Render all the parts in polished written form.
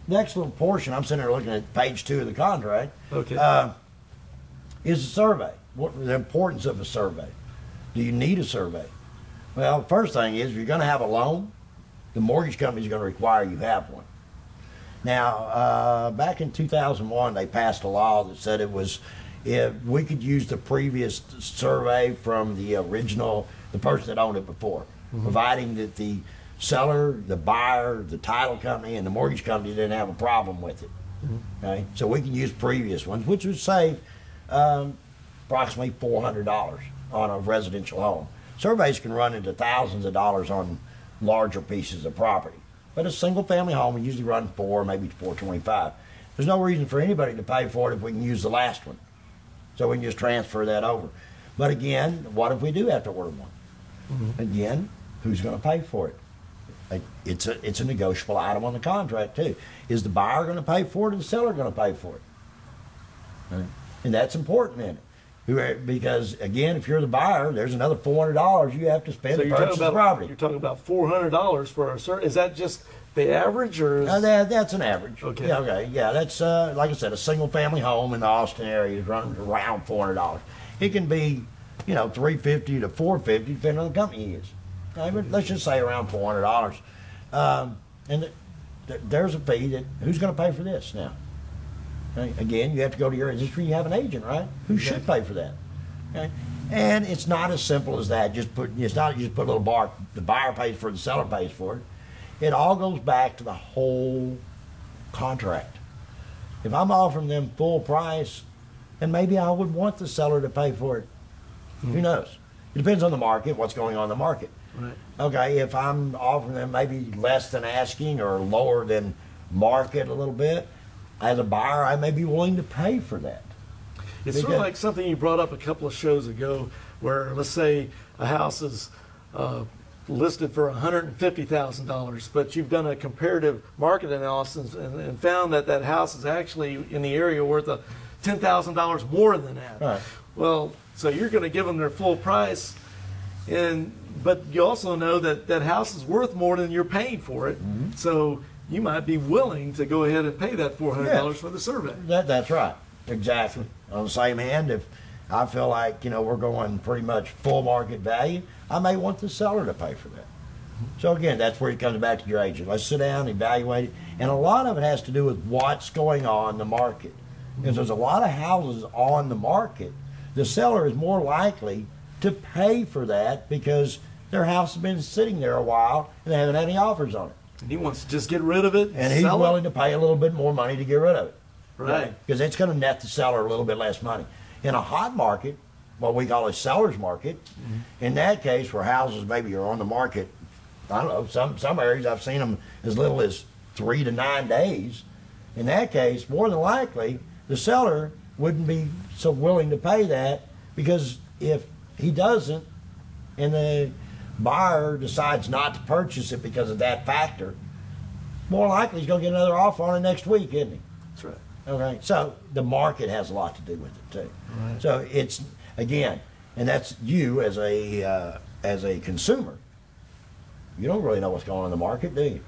next little portion, I'm sitting there looking at page 2 of the contract, Okay. is a survey. What the importance of a survey? Do you need a survey? Well, the first thing is, if you're going to have a loan, the mortgage company is going to require you have one. Now, back in 2001, they passed a law that said if we could use the previous survey from the original, the person that owned it before, providing that the seller, the buyer, the title company, and the mortgage company didn't have a problem with it. Okay, so we can use previous ones, which would save approximately $400 on a residential home. Surveys can run into thousands of dollars on larger pieces of property, but a single-family home we usually run $400, maybe $425. There's no reason for anybody to pay for it if we can use the last one, so we can just transfer that over. But again, what if we do have to order one? Again, who's going to pay for it? It's a negotiable item on the contract too. Is the buyer going to pay for it, or the seller going to pay for it? Right. And that's important in it. Because again, if you're the buyer, there's another $400 you have to spend to purchase the property. You're talking about $400 for a survey. Is that just the average, or? That's an average. Okay. Yeah, okay. Yeah, that's like I said, a single-family home in the Austin area is running around $400. It can be, $350 to $450 depending on the company you use. Okay, but let's just say around $400. And there's a fee that who's going to pay for this now? Okay. Again, you have to go to your industry. You have an agent, right? Who should pay for that? Okay. And it's not as simple as that. It's not you just put a little bar. The buyer pays for it, the seller pays for it. It all goes back to the whole contract. If I'm offering them full price, then maybe I would want the seller to pay for it. Who knows? It depends on the market, what's going on in the market. Right. Okay, if I'm offering them maybe less than asking or lower than market a little bit, as a buyer, I may be willing to pay for that. It's sort of like something you brought up a couple of shows ago, where let's say a house is listed for $150,000, but you've done a comparative market analysis and found that that house is actually in the area worth $10,000 more than that. Right. Well, so you're going to give them their full price, but you also know that that house is worth more than you're paying for it. So you might be willing to go ahead and pay that $400 for the survey. That's right. Exactly. On the same hand, if I feel like, we're going pretty much full market value, I may want the seller to pay for that. So again, that's where it comes back to your agent. Let's sit down, evaluate it. And a lot of it has to do with what's going on in the market. Because there's a lot of houses on the market, the seller is more likely to pay for that because their house has been sitting there a while and they haven't had any offers on it. And he wants to just get rid of it. And he's willing to pay a little bit more money to get rid of it. Right. Because it's going to net the seller a little bit less money. In a hot market, what we call a seller's market, in that case where houses maybe are on the market, I don't know, some areas I've seen them as little as 3 to 9 days. In that case, more than likely, the seller wouldn't be so willing to pay that, because if he doesn't and the buyer decides not to purchase it because of that factor, more likely he's going to get another offer on it next week, isn't he? That's right. Okay, so the market has a lot to do with it too. Right. So it's, again, and that's you as a consumer. You don't really know what's going on in the market, do you?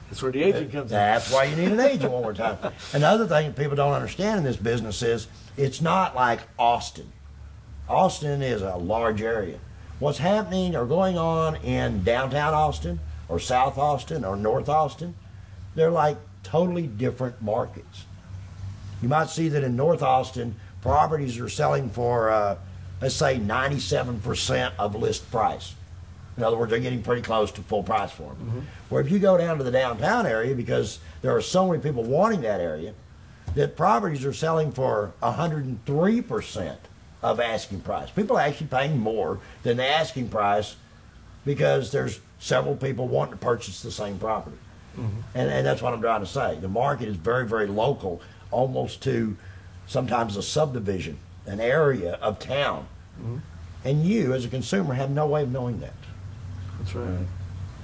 That's where the agent comes in. That's why you need an agent one more time. Another thing that people don't understand in this business is it's not like Austin. Austin is a large area. What's happening or going on in downtown Austin or South Austin or North Austin, they're like totally different markets. You might see that in North Austin, properties are selling for, let's say, 97% of list price. In other words, they're getting pretty close to full price for them. Where if you go down to the downtown area, because there are so many people wanting that area, that properties are selling for 103% of asking price. People are actually paying more than the asking price because there's several people wanting to purchase the same property. And that's what I'm trying to say. The market is very, very local, almost to sometimes a subdivision, an area of town. And you, as a consumer, have no way of knowing that. That's right.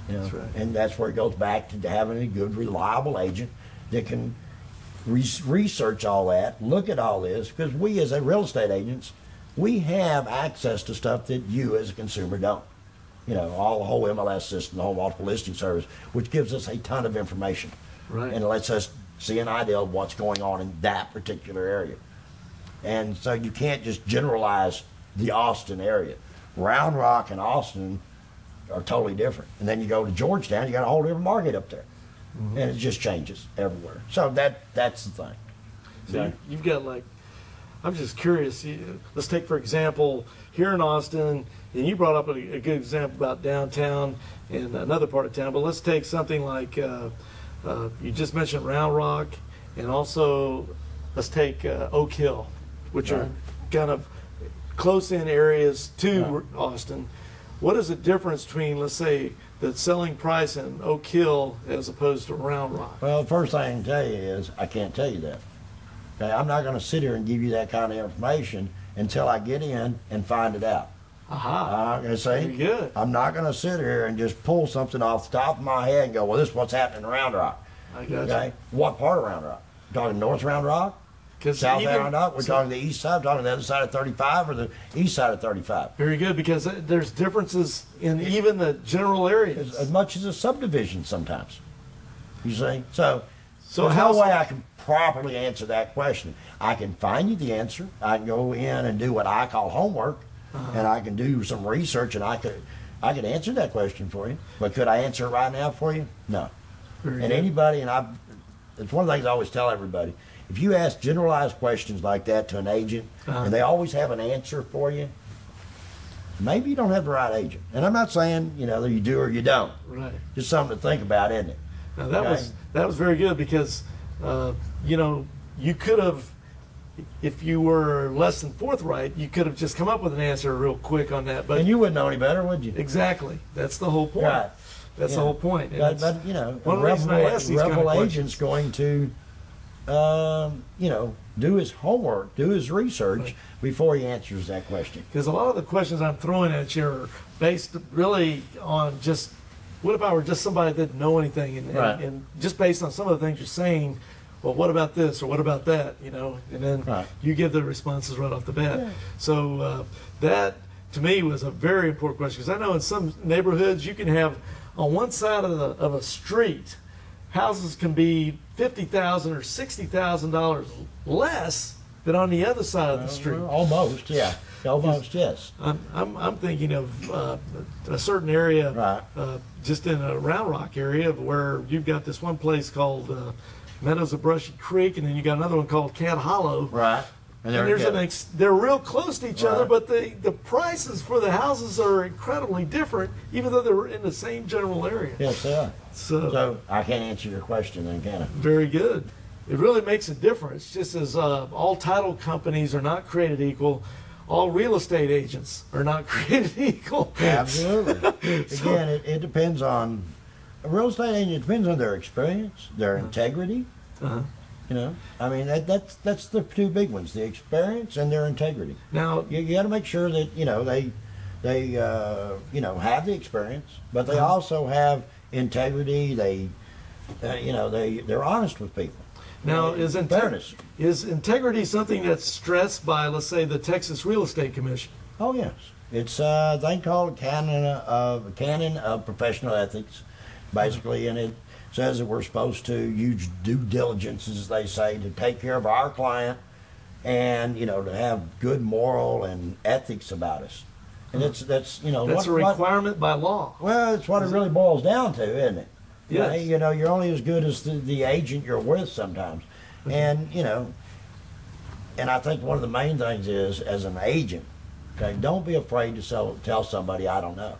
That's right. And that's where it goes back to having a good, reliable agent that can research all that, look at all this, because we as a real estate agents, we have access to stuff that you as a consumer don't. All the whole MLS system, the whole multiple listing service, which gives us a ton of information. Right. And it lets us see an idea of what's going on in that particular area. And so you can't just generalize the Austin area. Round Rock and Austin are totally different. And then you go to Georgetown, you got a whole different market up there. And it just changes everywhere. So that's the thing. So you've got like, I'm just curious. Let's take, for example, here in Austin, and you brought up a good example about downtown and another part of town, but let's take something like, you just mentioned Round Rock, and also let's take Oak Hill, which are kind of close-in areas to Austin. What is the difference between, let's say, the selling price in Oak Hill as opposed to Round Rock? Well, the first thing I can tell you is I can't tell you that. Okay, I'm not going to sit here and give you that kind of information until I get in and find it out. Aha. See? Very good. I'm not going to sit here and just pull something off the top of my head and go, well, this is what's happening in Round Rock. I got Okay? What part of Round Rock? We're talking North Round Rock? Because South Round Rock? We're talking the east side? We're talking the other side of 35 or the east side of 35? Very good, because there's differences in even the general areas. As much as a subdivision sometimes. You see? So So there's how's- no way I can properly answer that question. I can find you the answer. I can go in and do what I call homework, and I can do some research, and I could answer that question for you. But could I answer it right now for you? No. Very And good. anybody, it's one of the things I always tell everybody. If you ask generalized questions like that to an agent, and they always have an answer for you, maybe you don't have the right agent. And I'm not saying, that you do or you don't. Right. Just something to think about, isn't it? Now that Okay. that was very good, because you could have, if you were less than forthright, you could have just come up with an answer real quick on that. But And you wouldn't know any better, would you? exactly, that's the whole point. Right. That's Yeah. the whole point. And But, it's- a one of the reasons I ask these kind of rebel questions. agent's going to, do his homework, do his research Right. before he answers that question. Because a lot of the questions I'm throwing at you are based really on just, what if I were just somebody that didn't know anything, and, Right. and just based on some of the things you're saying, well, what about this or what about that, and then Right. you give the responses right off the bat. Yeah. So that, to me, was a very important question, because I know in some neighborhoods you can have, on one side of a street, houses can be $50,000 or $60,000 less than on the other side of the street. Almost, yeah. Almost, yes. I'm thinking of a certain area, Right. just in a Round Rock area, where you've got this one place called Meadows of Brushy Creek, and then you got another one called Cat Hollow. Right. And they're real close to each other, Right. but the prices for the houses are incredibly different, even though they're in the same general area. Yes, they are. So, So I can't answer your question then, can I? very good. It really makes a difference, just as all title companies are not created equal, all real estate agents are not created equal. Absolutely. So- Again, it depends on a real estate agent. It depends on their experience, their integrity. Uh-huh. I mean that's the two big ones: the experience and their integrity. Now, You got to make sure that they have the experience, but they Uh-huh. also have integrity. They're honest with people. Now, fairness? is integrity something that's stressed by, let's say, the Texas Real Estate Commission? Oh yes, it's they call it canon of professional ethics, basically, and it says that we're supposed to use due diligence, as they say, to take care of our client, and to have good moral and ethics about us. And that's That's a requirement by law. well, it's what it really boils down to, isn't it? Yes. You're only as good as the agent you're with sometimes, and and I think one of the main things is, as an agent, okay, don't be afraid to tell somebody I don't know.